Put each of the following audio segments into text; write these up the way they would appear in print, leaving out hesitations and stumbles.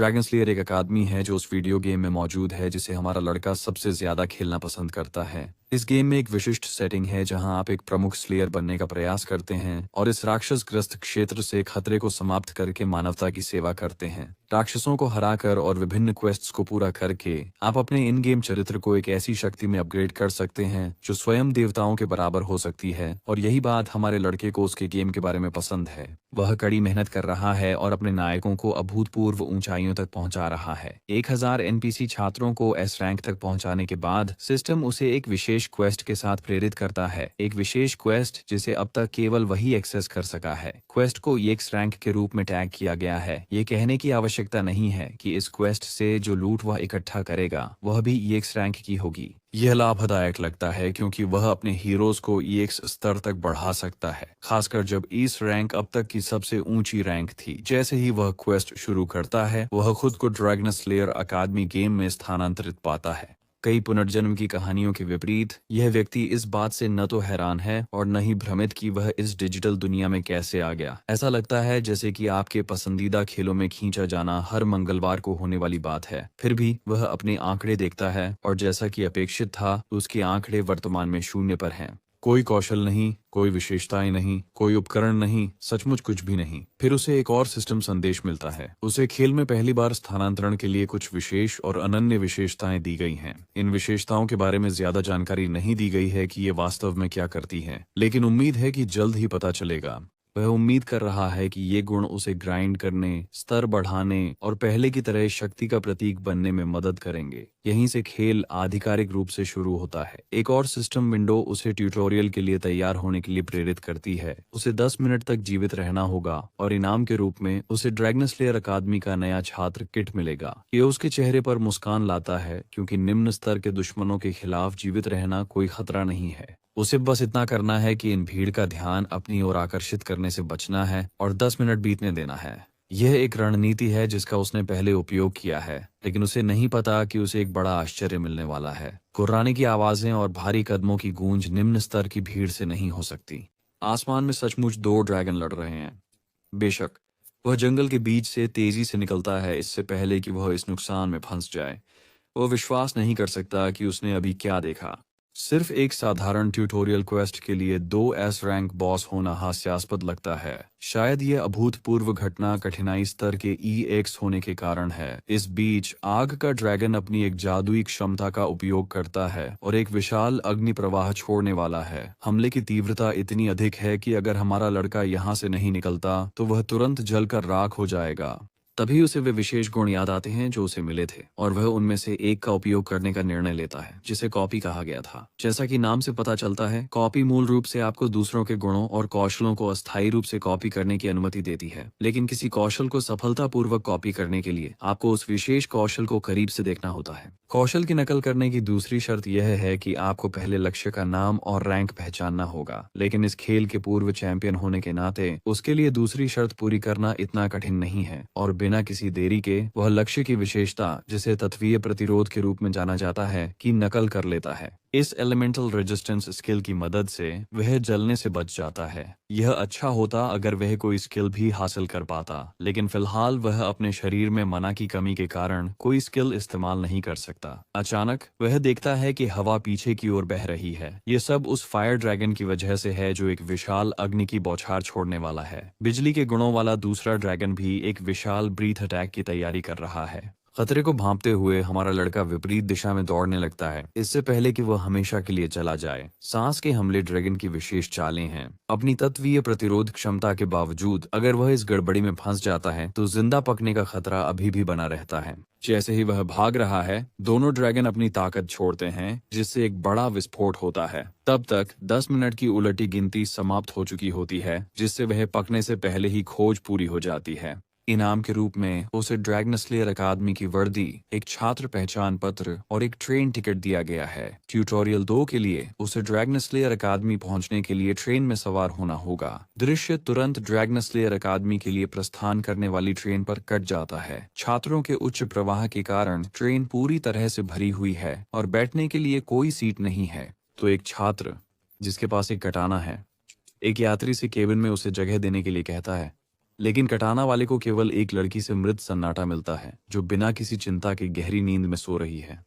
Dragon slayer एक अकादमी है जो उस वीडियो गेम में मौजूद है जिसे हमारा लड़का सबसे ज्यादा खेलना पसंद करता है। इस गेम में एक विशिष्ट सेटिंग है जहां आप एक प्रमुख स्लेयर बनने का प्रयास करते हैं और इस राक्षसग्रस्त क्षेत्र से खतरे को समाप्त करके मानवता की सेवा करते हैं। राक्षसों को हराकर और विभिन्न क्वेस्ट्स को पूरा करके आप अपने इन गेम चरित्र को एक ऐसी शक्ति में अपग्रेड कर सकते हैं जो स्वयं देवताओं के बराबर हो सकती है। और यही बात हमारे लड़के को उसके गेम के बारे में पसंद है। वह कड़ी मेहनत कर रहा है और अपने नायकों को अभूतपूर्व ऊंचाइयों तक पहुंचा रहा है। 1000 एनपीसी छात्रों को एस रैंक तक पहुंचाने के बाद सिस्टम उसे एक विशेष क्वेस्ट के साथ प्रेरित करता है। एक विशेष क्वेस्ट जिसे अब तक केवल वही एक्सेस कर सका है। क्वेस्ट को एक्स रैंक के रूप में टैग किया गया है। ये कहने की आवश्यकता नहीं है कि इस क्वेस्ट से जो लूट वह इकट्ठा करेगा वह भी एक्स रैंक की होगी। यह लाभदायक लगता है क्योंकि वह अपने हीरोज को ईएक्स स्तर तक बढ़ा सकता है, खासकर जब इस रैंक अब तक की सबसे ऊंची रैंक थी। जैसे ही वह क्वेस्ट शुरू करता है वह खुद को ड्रैगन स्लेयर अकादमी गेम में स्थानांतरित पाता है। कई पुनर्जन्म की कहानियों के विपरीत यह व्यक्ति इस बात से न तो हैरान है और न ही भ्रमित कि वह इस डिजिटल दुनिया में कैसे आ गया। ऐसा लगता है जैसे कि आपके पसंदीदा खेलों में खींचा जाना हर मंगलवार को होने वाली बात है। फिर भी वह अपने आंकड़े देखता है और जैसा कि अपेक्षित था उसके आंकड़े वर्तमान में 0 पर हैं। कोई कौशल नहीं, कोई विशेषताएं नहीं, कोई उपकरण नहीं, सचमुच कुछ भी नहीं। फिर उसे एक और सिस्टम संदेश मिलता है। उसे खेल में पहली बार स्थानांतरण के लिए कुछ विशेष और अनन्य विशेषताएं दी गई हैं। इन विशेषताओं के बारे में ज्यादा जानकारी नहीं दी गई है कि ये वास्तव में क्या करती हैं, लेकिन उम्मीद है कि जल्द ही पता चलेगा। वह उम्मीद कर रहा है कि ये गुण उसे ग्राइंड करने, स्तर बढ़ाने और पहले की तरह शक्ति का प्रतीक बनने में मदद करेंगे। यहीं से खेल आधिकारिक रूप से शुरू होता है। एक और सिस्टम विंडो उसे ट्यूटोरियल के लिए तैयार होने के लिए प्रेरित करती है। उसे 10 मिनट तक जीवित रहना होगा और इनाम के रूप में उसे ड्रैगन स्लेयर अकादमी का नया छात्र किट मिलेगा। ये उसके चेहरे पर मुस्कान लाता है क्योंकि निम्न स्तर के दुश्मनों के खिलाफ जीवित रहना कोई खतरा नहीं है। उसे बस इतना करना है कि इन भीड़ का ध्यान अपनी ओर आकर्षित करने से बचना है और 10 मिनट बीतने देना है। यह एक रणनीति है जिसका उसने पहले उपयोग किया है, लेकिन उसे नहीं पता कि उसे एक बड़ा आश्चर्य मिलने वाला है। गुर्राने की आवाजें और भारी कदमों की गूंज निम्न स्तर की भीड़ से नहीं हो सकती। आसमान में सचमुच 2 ड्रैगन लड़ रहे हैं। बेशक वह जंगल के बीच से तेजी से निकलता है इससे पहले कि वह इस नुकसान में फंस जाए। वह विश्वास नहीं कर सकता कि उसने अभी क्या देखा। सिर्फ एक साधारण ट्यूटोरियल क्वेस्ट के लिए 2 एस रैंक बॉस होना हास्यास्पद लगता है। शायद ये अभूतपूर्व घटना कठिनाई स्तर के EX होने के कारण है। इस बीच आग का ड्रैगन अपनी एक जादुई क्षमता का उपयोग करता है और एक विशाल अग्नि प्रवाह छोड़ने वाला है। हमले की तीव्रता इतनी अधिक है कि अगर हमारा लड़का यहाँ से नहीं निकलता तो वह तुरंत जलकर राख हो जाएगा। तभी उसे वे विशेष गुण याद आते हैं जो उसे मिले थे और वह उनमें से एक का उपयोग करने का निर्णय लेता है, जिसे कॉपी कहा गया था। जैसा कि नाम से पता चलता है, कॉपी मूल रूप से आपको दूसरों के गुणों और कौशलों को अस्थायी रूप से कॉपी करने की अनुमति देती है। लेकिन किसी कौशल को सफलतापूर्वक कॉपी करने के लिए आपको उस विशेष कौशल को करीब से देखना होता है। कौशल की नकल करने की दूसरी शर्त यह है कि आपको पहले लक्ष्य का नाम और रैंक पहचानना होगा। लेकिन इस खेल के पूर्व चैंपियन होने के नाते उसके लिए दूसरी शर्त पूरी करना इतना कठिन नहीं है और बिना किसी देरी के वह लक्ष्य की विशेषता, जिसे तत्वीय प्रतिरोध के रूप में जाना जाता है, की नकल कर लेता है। इस एलिमेंटल रेजिस्टेंस स्किल की मदद से वह जलने से बच जाता है। यह अच्छा होता अगर वह कोई स्किल भी हासिल कर पाता, लेकिन फिलहाल वह अपने शरीर में मना की कमी के कारण कोई स्किल इस्तेमाल नहीं कर सकता। अचानक वह देखता है कि हवा पीछे की ओर बह रही है। ये सब उस फायर ड्रैगन की वजह से है जो एक विशाल अग्नि की बौछार छोड़ने वाला है। बिजली के गुणों वाला दूसरा ड्रैगन भी एक विशाल ब्रीथ अटैक की तैयारी कर रहा है। खतरे को भांपते हुए हमारा लड़का विपरीत दिशा में दौड़ने लगता है, इससे पहले कि वह हमेशा के लिए चला जाए। सांस के हमले ड्रैगन की विशेष चालें हैं। अपनी तत्वीय प्रतिरोध क्षमता के बावजूद अगर वह इस गड़बड़ी में फंस जाता है तो जिंदा पकने का खतरा अभी भी बना रहता है। जैसे ही वह भाग रहा है, दोनों ड्रैगन अपनी ताकत छोड़ते हैं, जिससे एक बड़ा विस्फोट होता है। तब तक 10 मिनट की उलटी गिनती समाप्त हो चुकी होती है, जिससे वह पकने से पहले ही खोज पूरी हो जाती है। इनाम के रूप में उसे ड्रैगन स्लेयर अकादमी की वर्दी, एक छात्र पहचान पत्र और एक ट्रेन टिकट दिया गया है। ट्यूटोरियल 2 के लिए उसे ड्रैगन स्लेयर अकादमी पहुंचने के लिए ट्रेन में सवार होना होगा। दृश्य तुरंत ड्रैगन स्लेयर अकादमी के लिए प्रस्थान करने वाली ट्रेन पर कट जाता है। छात्रों के उच्च प्रवाह के कारण ट्रेन पूरी तरह से भरी हुई है और बैठने के लिए कोई सीट नहीं है। तो एक छात्र जिसके पास एक कटाना है, एक यात्री से केबिन में उसे जगह देने के लिए कहता है, लेकिन कटाना वाले को केवल एक लड़की से मृत सन्नाटा मिलता है जो बिना किसी चिंता के गहरी नींद में सो रही है।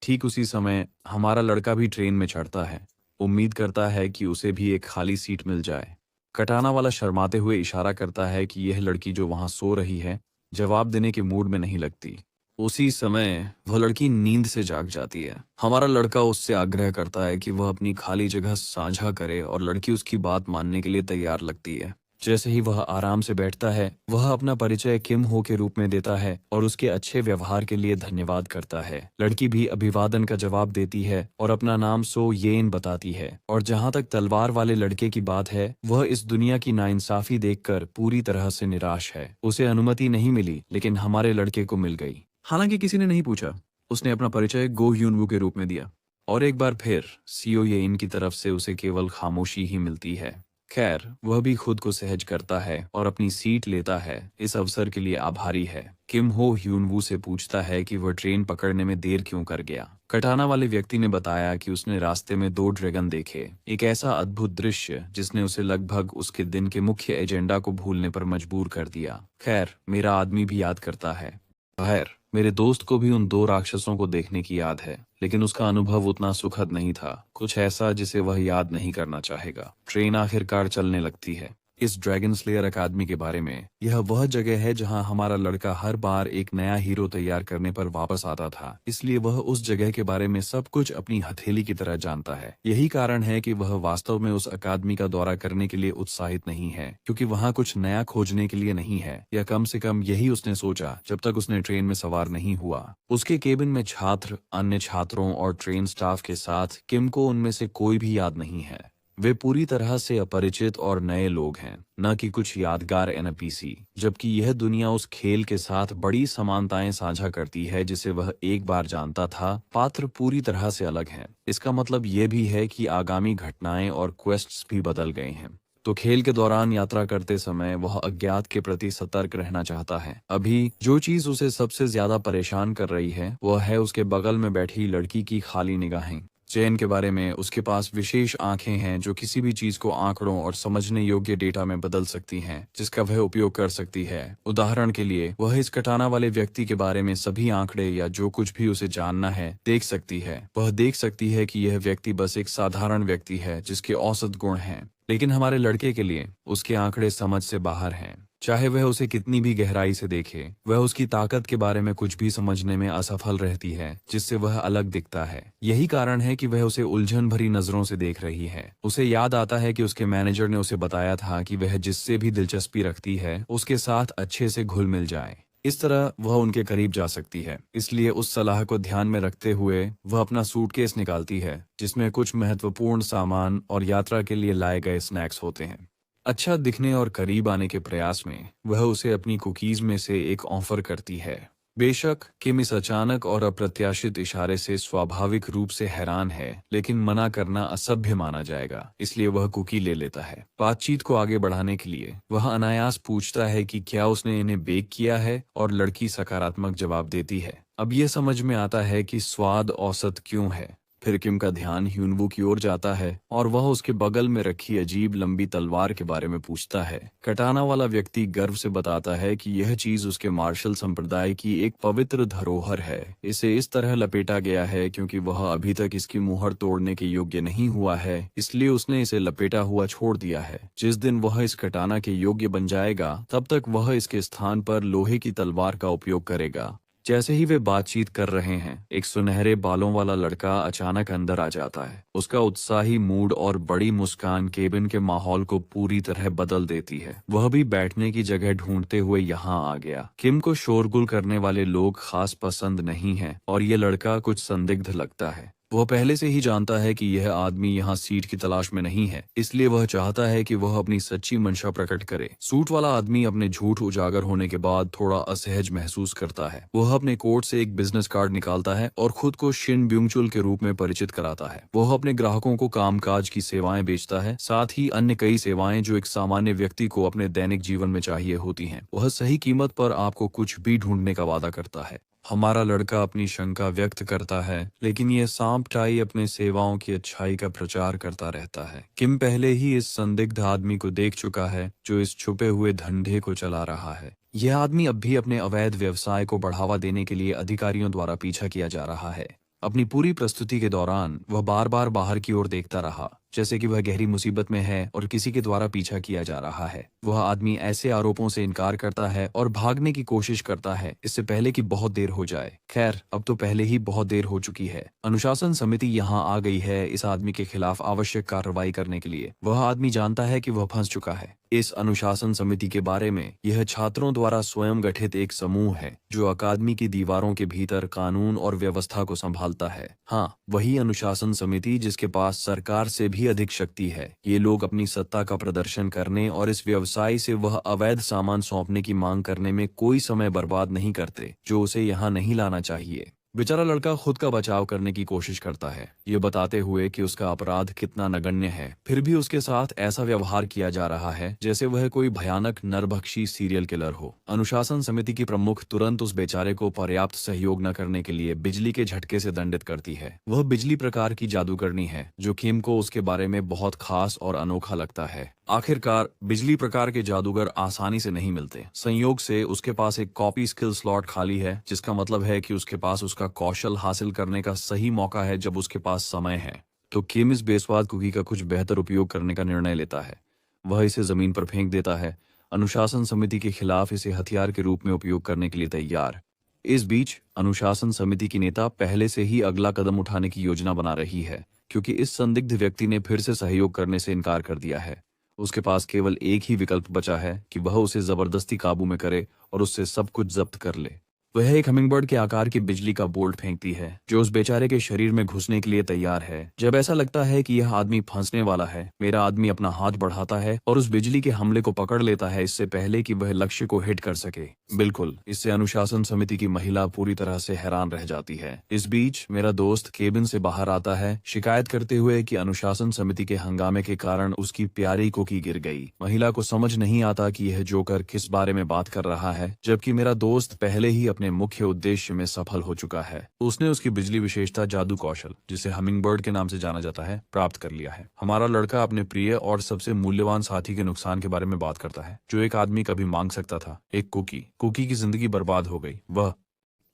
ठीक उसी समय हमारा लड़का भी ट्रेन में चढ़ता है, उम्मीद करता है कि उसे भी एक खाली सीट मिल जाए। कटाना वाला शर्माते हुए इशारा करता है कि यह लड़की जो वहां सो रही है जवाब देने के मूड में नहीं लगती। उसी समय वह लड़की नींद से जाग जाती है। हमारा लड़का उससे आग्रह करता है कि वह अपनी खाली जगह साझा करे और लड़की उसकी बात मानने के लिए तैयार लगती है। जैसे ही वह आराम से बैठता है वह अपना परिचय किम हो के रूप में देता है और उसके अच्छे व्यवहार के लिए धन्यवाद करता है। लड़की भी अभिवादन का जवाब देती है और अपना नाम सो येन बताती है। और जहां तक तलवार वाले लड़के की बात है, वह इस दुनिया की नाइंसाफी देखकर पूरी तरह से निराश है। उसे अनुमति नहीं मिली लेकिन हमारे लड़के को मिल गई। हालांकि किसी ने नहीं पूछा। उसने अपना परिचय गो ह्यूनवू के रूप में दिया और एक बार फिर सीओ येन की तरफ से उसे केवल खामोशी ही मिलती है। खैर, वह भी खुद को सहज करता है और अपनी सीट लेता है। इस अवसर के लिए आभारी है। किम हो ह्यूनवू से पूछता है कि वह ट्रेन पकड़ने में देर क्यों कर गया। कटाना वाले व्यक्ति ने बताया कि उसने रास्ते में 2 ड्रैगन देखे, एक ऐसा अद्भुत दृश्य जिसने उसे लगभग उसके दिन के मुख्य एजेंडा को भूलने पर मजबूर कर दिया। खैर, मेरा आदमी भी याद करता है। खैर, मेरे दोस्त को भी उन 2 राक्षसों को देखने की याद है, लेकिन उसका अनुभव उतना सुखद नहीं था, कुछ ऐसा जिसे वह याद नहीं करना चाहेगा। ट्रेन आखिरकार चलने लगती है। इस ड्रैगन स्लेयर अकादमी के बारे में, यह वह जगह है जहां हमारा लड़का हर बार एक नया हीरो तैयार करने पर वापस आता था, इसलिए वह उस जगह के बारे में सब कुछ अपनी हथेली की तरह जानता है। यही कारण है कि वह वास्तव में उस अकादमी का दौरा करने के लिए उत्साहित नहीं है, क्योंकि वहां कुछ नया खोजने के लिए नहीं है, या कम से कम यही उसने सोचा जब तक उसने ट्रेन में सवार नहीं हुआ। उसके केबिन में छात्र, अन्य छात्रों और ट्रेन स्टाफ के साथ किम को उनमें से कोई भी याद नहीं है। वे पूरी तरह से अपरिचित और नए लोग हैं, न कि कुछ यादगार एनपीसी, जबकि यह दुनिया उस खेल के साथ बड़ी समानताएं साझा करती है जिसे वह एक बार जानता था। पात्र पूरी तरह से अलग हैं। इसका मतलब यह भी है कि आगामी घटनाएं और क्वेस्ट्स भी बदल गए हैं। तो खेल के दौरान यात्रा करते समय वह अज्ञात के प्रति सतर्क रहना चाहता है। अभी जो चीज उसे सबसे ज्यादा परेशान कर रही है वह है उसके बगल में बैठी लड़की की खाली निगाहें। चेन के बारे में, उसके पास विशेष आंखें हैं जो किसी भी चीज को आंकड़ों और समझने योग्य डेटा में बदल सकती हैं, जिसका वह उपयोग कर सकती है। उदाहरण के लिए, वह इस कटाना वाले व्यक्ति के बारे में सभी आंकड़े या जो कुछ भी उसे जानना है देख सकती है। वह देख सकती है कि यह व्यक्ति बस एक साधारण व्यक्ति है जिसके औसत गुण हैं, लेकिन हमारे लड़के के लिए उसके आंकड़े समझ से बाहर हैं। चाहे वह उसे कितनी भी गहराई से देखे, वह उसकी ताकत के बारे में कुछ भी समझने में असफल रहती है, जिससे वह अलग दिखता है। यही कारण है कि वह उसे उलझन भरी नजरों से देख रही है। उसे याद आता है कि उसके मैनेजर ने उसे बताया था कि वह जिससे भी दिलचस्पी रखती है उसके साथ अच्छे से घुल मिल जाए, इस तरह वह उनके करीब जा सकती है। इसलिए उस सलाह को ध्यान में रखते हुए वह अपना सूटकेस निकालती है, जिसमें कुछ महत्वपूर्ण सामान और यात्रा के लिए लाए गए स्नैक्स होते हैं। अच्छा दिखने और करीब आने के प्रयास में वह उसे अपनी कुकीज में से एक ऑफर करती है। बेशक किम इस अचानक और अप्रत्याशित इशारे से स्वाभाविक रूप से हैरान है, लेकिन मना करना असभ्य माना जाएगा, इसलिए वह कुकी ले लेता है। बातचीत को आगे बढ़ाने के लिए वह अनायास पूछता है कि क्या उसने इन्हें बेक किया है, और लड़की सकारात्मक जवाब देती है। अब यह समझ में आता है कि स्वाद औसत क्यों है। फिर किम का ध्यान ह्यूनवू की ओर जाता है और वह उसके बगल में रखी अजीब लंबी तलवार के बारे में पूछता है। कटाना वाला व्यक्ति गर्व से बताता है कि यह चीज उसके मार्शल संप्रदाय की एक पवित्र धरोहर है। इसे इस तरह लपेटा गया है क्योंकि वह अभी तक इसकी मुहर तोड़ने के योग्य नहीं हुआ है, इसलिए उसने इसे लपेटा हुआ छोड़ दिया है। जिस दिन वह इस कटाना के योग्य बन जाएगा, तब तक वह इसके स्थान पर लोहे की तलवार का उपयोग करेगा। जैसे ही वे बातचीत कर रहे हैं, एक सुनहरे बालों वाला लड़का अचानक अंदर आ जाता है। उसका उत्साही मूड और बड़ी मुस्कान केबिन के माहौल को पूरी तरह बदल देती है। वह भी बैठने की जगह ढूंढते हुए यहाँ आ गया। किम को शोरगुल करने वाले लोग खास पसंद नहीं हैं और ये लड़का कुछ संदिग्ध लगता है। वह पहले से ही जानता है कि यह आदमी यहाँ सीट की तलाश में नहीं है, इसलिए वह चाहता है कि वह अपनी सच्ची मंशा प्रकट करे। सूट वाला आदमी अपने झूठ उजागर होने के बाद थोड़ा असहज महसूस करता है। वह अपने कोट से एक बिजनेस कार्ड निकालता है और खुद को शिन ब्यूंगचुल के रूप में परिचित कराता है। वह अपने ग्राहकों को कामकाज की सेवाएं बेचता है, साथ ही अन्य कई सेवाएं जो एक सामान्य व्यक्ति को अपने दैनिक जीवन में चाहिए होती हैं। वह सही कीमत पर आपको कुछ भी ढूंढने का वादा करता है। हमारा लड़का अपनी शंका व्यक्त करता है, लेकिन यह सांप टाई अपने सेवाओं की अच्छाई का प्रचार करता रहता है। किम पहले ही इस संदिग्ध आदमी को देख चुका है जो इस छुपे हुए धंधे को चला रहा है। यह आदमी अब भी अपने अवैध व्यवसाय को बढ़ावा देने के लिए अधिकारियों द्वारा पीछा किया जा रहा है। अपनी पूरी प्रस्तुति के दौरान वह बार बार बाहर की ओर देखता रहा, जैसे कि वह गहरी मुसीबत में है और किसी के द्वारा पीछा किया जा रहा है। वह आदमी ऐसे आरोपों से इनकार करता है और भागने की कोशिश करता है, इससे पहले कि बहुत देर हो जाए। खैर, अब तो पहले ही बहुत देर हो चुकी है। अनुशासन समिति यहाँ आ गई है इस आदमी के खिलाफ आवश्यक कार्रवाई करने के लिए। वह आदमी जानता है कि वह फंस चुका है। इस अनुशासन समिति के बारे में, यह छात्रों द्वारा स्वयं गठित एक समूह है जो अकादमी की दीवारों के भीतर कानून और व्यवस्था को संभालता है। हाँ, वही अनुशासन समिति जिसके पास सरकार से भी अधिक शक्ति है। ये लोग अपनी सत्ता का प्रदर्शन करने और इस व्यवसाय से वह अवैध सामान सौंपने की मांग करने में कोई समय बर्बाद नहीं करते जो उसे यहाँ नहीं लाना चाहिए। बेचारा लड़का खुद का बचाव करने की कोशिश करता है, ये बताते हुए कि उसका अपराध कितना नगण्य है। फिर भी उसके साथ ऐसा व्यवहार किया जा रहा है जैसे वह कोई भयानक नरभक्षी सीरियल किलर हो। अनुशासन समिति की प्रमुख तुरंत उस बेचारे को पर्याप्त सहयोग न करने के लिए बिजली के झटके से दंडित करती है। वह बिजली प्रकार की जादूगरनी है जो किम को उसके बारे में बहुत खास और अनोखा लगता है। आखिरकार बिजली प्रकार के जादूगर आसानी से नहीं मिलते। संयोग से उसके पास एक कॉपी स्किल स्लॉट खाली है, जिसका मतलब है कि उसके पास उसका कौशल हासिल करने का सही मौका है जब उसके पास समय है। तो किम इस बेस्वाद कुकी का कुछ बेहतर उपयोग करने का निर्णय लेता है। वह इसे जमीन पर फेंक देता है, अनुशासन समिति के खिलाफ इसे हथियार के रूप में उपयोग करने के लिए तैयार। इस बीच अनुशासन समिति की नेता पहले से ही अगला कदम उठाने की योजना बना रही है, क्योंकि इस संदिग्ध व्यक्ति ने फिर से सहयोग करने से इनकार कर दिया है। उसके पास केवल एक ही विकल्प बचा है कि वह उसे जबरदस्ती काबू में करे और उससे सब कुछ जब्त कर ले। वह एक हमिंगबर्ड के आकार की बिजली का बोल्ट फेंकती है जो उस बेचारे के शरीर में घुसने के लिए तैयार है। जब ऐसा लगता है कि यह आदमी फंसने वाला है, मेरा आदमी अपना हाथ बढ़ाता है और उस बिजली के हमले को पकड़ लेता है इससे पहले कि वह लक्ष्य को हिट कर सके। बिल्कुल, इससे अनुशासन समिति की महिला पूरी तरह से हैरान रह जाती है। इस बीच मेरा दोस्त केबिन से बाहर आता है, शिकायत करते हुए कि अनुशासन समिति के हंगामे के कारण उसकी प्यारी कुकी गिर गई। महिला को समझ नहीं आता कि यह जोकर किस बारे में बात कर रहा है, जबकि मेरा दोस्त पहले ही अपने मुख्य उद्देश्य में सफल हो चुका है। उसने उसकी बिजली विशेषता जादू कौशल, जिसे हमिंगबर्ड के नाम से जाना जाता है, प्राप्त कर लिया है। हमारा लड़का अपने प्रिय और सबसे मूल्यवान साथी के नुकसान के बारे में बात करता है जो एक आदमी कभी मांग सकता था, एक कुकी। कुकी की जिंदगी बर्बाद हो गई।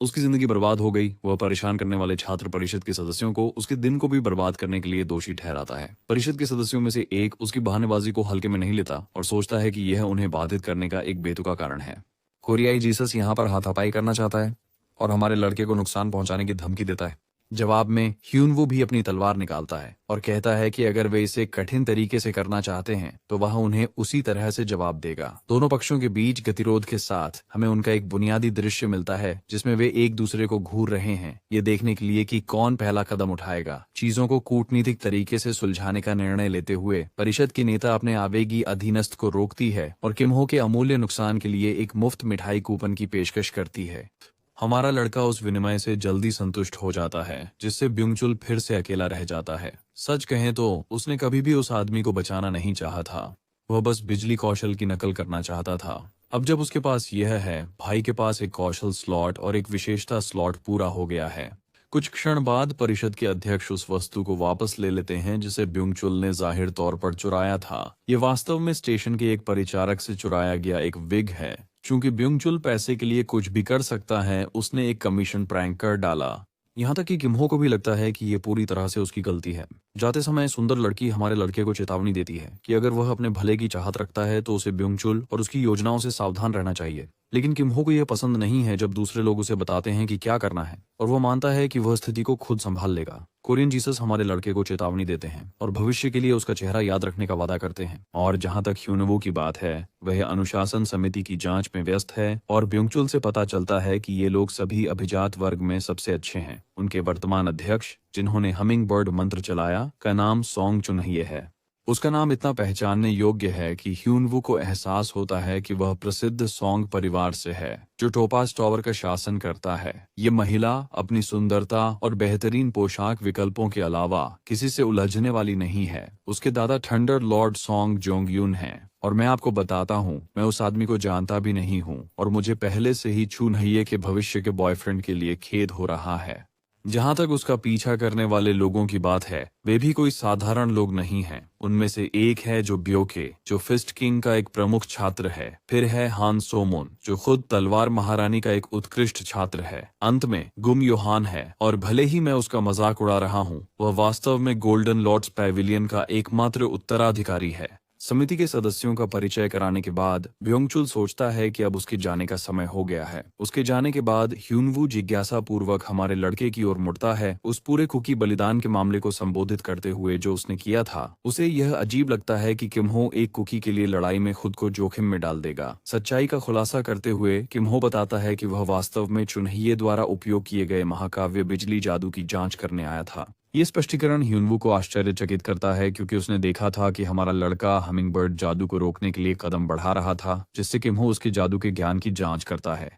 उसकी जिंदगी बर्बाद हो गई। वह परेशान करने वाले छात्र परिषद के सदस्यों को उसके दिन को भी बर्बाद करने के लिए दोषी ठहराता है। परिषद के सदस्यों में से एक उसकी बहानेबाजी को हल्के में नहीं लेता और सोचता है कि यह उन्हें बाधित करने का एक बेतुका कारण है। कोरियाई जीसस यहाँ पर हाथापाई करना चाहता है और हमारे लड़के को नुकसान पहुंचाने की धमकी देता है। जवाब में ह्यूनवू भी अपनी तलवार निकालता है और कहता है कि अगर वे इसे कठिन तरीके से करना चाहते हैं तो वह उन्हें उसी तरह से जवाब देगा। दोनों पक्षों के बीच गतिरोध के साथ हमें उनका एक बुनियादी दृश्य मिलता है जिसमें वे एक दूसरे को घूर रहे हैं, ये देखने के लिए कि कौन पहला कदम उठाएगा। चीजों को कूटनीतिक तरीके से सुलझाने का निर्णय लेते हुए परिषद की नेता अपने आवेगी अधीनस्थ को रोकती है और किमहो के अमूल्य नुकसान के लिए एक मुफ्त मिठाई कूपन की पेशकश करती है। हमारा लड़का उस विनिमय से जल्दी संतुष्ट हो जाता है, जिससे ब्युंगचुल फिर से अकेला रह जाता है। सच कहें तो उसने कभी भी उस आदमी को बचाना नहीं चाहा था। वह बस बिजली कौशल की नकल करना चाहता था। अब जब उसके पास यह है, भाई के पास एक कौशल स्लॉट और एक विशेषता स्लॉट पूरा हो गया है। कुछ क्षण बाद परिषद के अध्यक्ष उस वस्तु को वापस ले लेते हैं जिसे ब्युंगचुल ने जाहिर तौर पर चुराया था। ये वास्तव में स्टेशन के एक परिचारक से चुराया गया एक विग है। चूंकि ब्युंगचुल पैसे के लिए कुछ भी कर सकता है, उसने एक कमीशन प्रैंक कर डाला। यहाँ तक कि किमहो को भी लगता है कि ये पूरी तरह से उसकी गलती है। जाते समय सुंदर लड़की हमारे लड़के को चेतावनी देती है कि अगर वह अपने भले की चाहत रखता है तो उसे ब्युंगचुल और उसकी योजनाओं से सावधान रहना चाहिए। लेकिन किमहो को यह पसंद नहीं है जब दूसरे लोग उसे बताते हैं कि क्या करना है, और वह मानता है कि वह स्थिति को खुद संभाल लेगा। कोरियन जीसस हमारे लड़के को चेतावनी देते हैं और भविष्य के लिए उसका चेहरा याद रखने का वादा करते हैं। और जहां तक ह्यूनवू की बात है, वह अनुशासन समिति की जांच में व्यस्त है और ब्युंगचुल से पता चलता है कि ये लोग सभी अभिजात वर्ग में सबसे अच्छे हैं। उनके वर्तमान अध्यक्ष, जिन्होंने हमिंग बर्ड मंत्र चलाया, का नाम सोंग चुनहिए है। उसका नाम इतना पहचानने योग्य है कि ह्यूनवू को एहसास होता है कि वह प्रसिद्ध सोंग परिवार से है जो टोपाज टावर का शासन करता है। ये महिला अपनी सुंदरता और बेहतरीन पोशाक विकल्पों के अलावा किसी से उलझने वाली नहीं है। उसके दादा थंडर लॉर्ड सोंग जोंगयुन हैं और मैं आपको बताता हूँ, मैं उस आदमी को जानता भी नहीं हूँ और मुझे पहले से ही छूनहिये के भविष्य के बॉयफ्रेंड के लिए खेद हो रहा है। जहां तक उसका पीछा करने वाले लोगों की बात है, वे भी कोई साधारण लोग नहीं हैं। उनमें से एक है जो ब्योके, जो फिस्ट किंग का एक प्रमुख छात्र है। फिर है हान सोमोन, जो खुद तलवार महारानी का एक उत्कृष्ट छात्र है। अंत में गुम योहान है, और भले ही मैं उसका मजाक उड़ा रहा हूँ, वह वास्तव में गोल्डन लॉर्ड्स पैविलियन का एकमात्र उत्तराधिकारी है। समिति के सदस्यों का परिचय कराने के बाद ब्योंगचुल सोचता है कि अब उसके जाने का समय हो गया है। उसके जाने के बाद ह्यूनवू जिज्ञासा पूर्वक हमारे लड़के की ओर मुड़ता है, उस पूरे कुकी बलिदान के मामले को संबोधित करते हुए जो उसने किया था। उसे यह अजीब लगता है कि किम्हो एक कुकी के लिए लड़ाई में खुद को जोखिम में डाल देगा। सच्चाई का खुलासा करते हुए किम्हो बताता है कि वह वास्तव में चुनहिये द्वारा उपयोग किए गए महाकाव्य बिजली जादू की जांच करने आया था। ये स्पष्टीकरण ह्यूनवू को आश्चर्यचकित करता है, क्योंकि उसने देखा था कि हमारा लड़का हमिंगबर्ड जादू को रोकने के लिए कदम बढ़ा रहा था, जिससे किम्हो उसके जादू के ज्ञान की जांच करता है।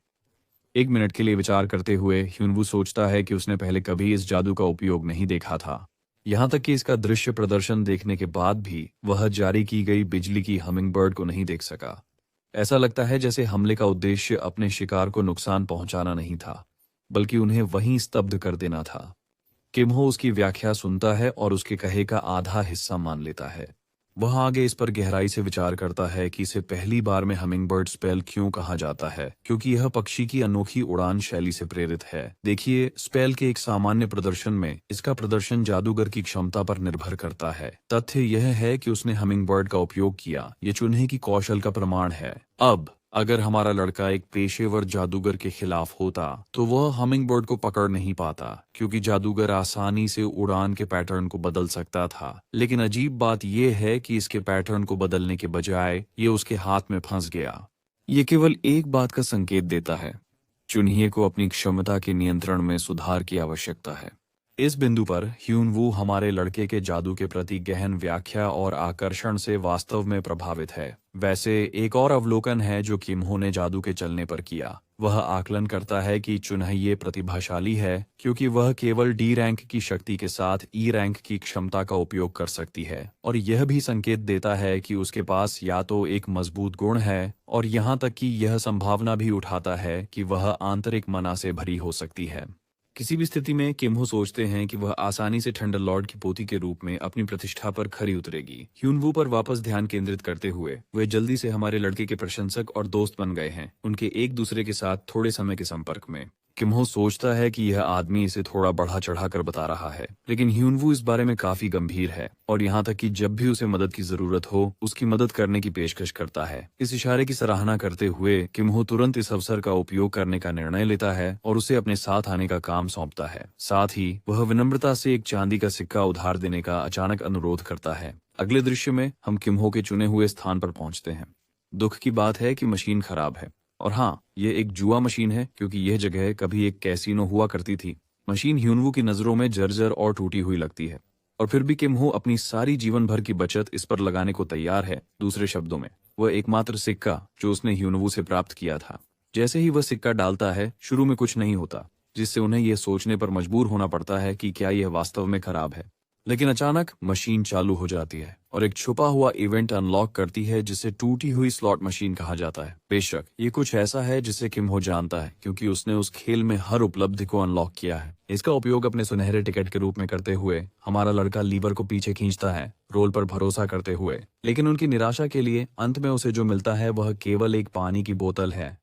एक मिनट के लिए विचार करते हुए ह्यूनवू सोचता है कि उसने पहले कभी इस जादू का उपयोग नहीं देखा था। यहाँ तक कि इसका दृश्य प्रदर्शन देखने के बाद भी वह जारी की गई बिजली की हमिंगबर्ड को नहीं देख सका। ऐसा लगता है जैसे हमले का उद्देश्य अपने शिकार को नुकसान पहुंचाना नहीं था, बल्कि उन्हें वहीं स्तब्ध कर देना था। किम्हो उसकी व्याख्या सुनता है और उसके कहे का आधा हिस्सा मान लेता है। वह आगे इस पर गहराई से विचार करता है कि इसे पहली बार में हमिंगबर्ड स्पेल क्यों कहा जाता है, क्योंकि यह पक्षी की अनोखी उड़ान शैली से प्रेरित है। देखिए, स्पेल के एक सामान्य प्रदर्शन में इसका प्रदर्शन जादूगर की क्षमता पर निर्भर करता है। तथ्य यह है कि उसने हमिंगबर्ड का उपयोग किया, ये चुनने की कौशल का प्रमाण है। अब अगर हमारा लड़का एक पेशेवर जादूगर के खिलाफ होता तो वह हमिंगबर्ड को पकड़ नहीं पाता, क्योंकि जादूगर आसानी से उड़ान के पैटर्न को बदल सकता था। लेकिन अजीब बात यह है कि इसके पैटर्न को बदलने के बजाय ये उसके हाथ में फंस गया। ये केवल एक बात का संकेत देता है, चुनहिये को अपनी क्षमता के नियंत्रण में सुधार की आवश्यकता है। इस बिंदु पर ह्यूनवू हमारे लड़के के जादू के प्रति गहन व्याख्या और आकर्षण से वास्तव में प्रभावित है। वैसे एक और अवलोकन है जो किम्हो ने जादू के चलने पर किया। वह आकलन करता है कि चुनहिये प्रतिभाशाली है, क्योंकि वह केवल डी रैंक की शक्ति के साथ ई रैंक की क्षमता का उपयोग कर सकती है, और यह भी संकेत देता है कि उसके पास या तो एक मजबूत गुण है, और यहाँ तक कि यह संभावना भी उठाता है कि वह आंतरिक मना से भरी हो सकती है। किसी भी स्थिति में किम्हो सोचते हैं कि वह आसानी से थंडर लॉर्ड की पोती के रूप में अपनी प्रतिष्ठा पर खरी उतरेगी। ह्यूनवू पर वापस ध्यान केंद्रित करते हुए वे जल्दी से हमारे लड़के के प्रशंसक और दोस्त बन गए हैं, उनके एक दूसरे के साथ थोड़े समय के संपर्क में। किम्हो सोचता है कि यह आदमी इसे थोड़ा बढ़ा चढ़ा कर बता रहा है, लेकिन ह्यूनवू इस बारे में काफी गंभीर है, और यहाँ तक कि जब भी उसे मदद की जरूरत हो उसकी मदद करने की पेशकश करता है। इस इशारे की सराहना करते हुए किम्हो तुरंत इस अवसर का उपयोग करने का निर्णय लेता है और उसे अपने साथ आने का काम सौंपता है। साथ ही वह विनम्रता से एक चांदी का सिक्का उधार देने का अचानक अनुरोध करता है। अगले दृश्य में हम किम्हो के चुने हुए स्थान पर पहुंचते हैं। दुख की बात है कि मशीन खराब है, और हाँ, ये एक जुआ मशीन है, क्योंकि यह जगह कभी एक कैसीनो हुआ करती थी। मशीन ह्यूनवू की नजरों में जर्जर और टूटी हुई लगती है, और फिर भी किम्हो अपनी सारी जीवन भर की बचत इस पर लगाने को तैयार है। दूसरे शब्दों में, वह एकमात्र सिक्का जो उसने ह्यूनवू से प्राप्त किया था। जैसे ही वह सिक्का डालता है, शुरू में कुछ नहीं होता, जिससे उन्हें यह सोचने पर मजबूर होना पड़ता है कि क्या यह वास्तव में खराब है। लेकिन अचानक मशीन चालू हो जाती है और एक छुपा हुआ इवेंट अनलॉक करती है, जिसे टूटी हुई स्लॉट मशीन कहा जाता है। बेशक ये कुछ ऐसा है जिसे किम्हो जानता है, क्योंकि उसने उस खेल में हर उपलब्धि को अनलॉक किया है। इसका उपयोग अपने सुनहरे टिकट के रूप में करते हुए हमारा लड़का लीवर को पीछे खींचता है, रोल पर भरोसा करते हुए। लेकिन उनकी निराशा के लिए अंत में उसे जो मिलता है वह केवल एक पानी की बोतल है,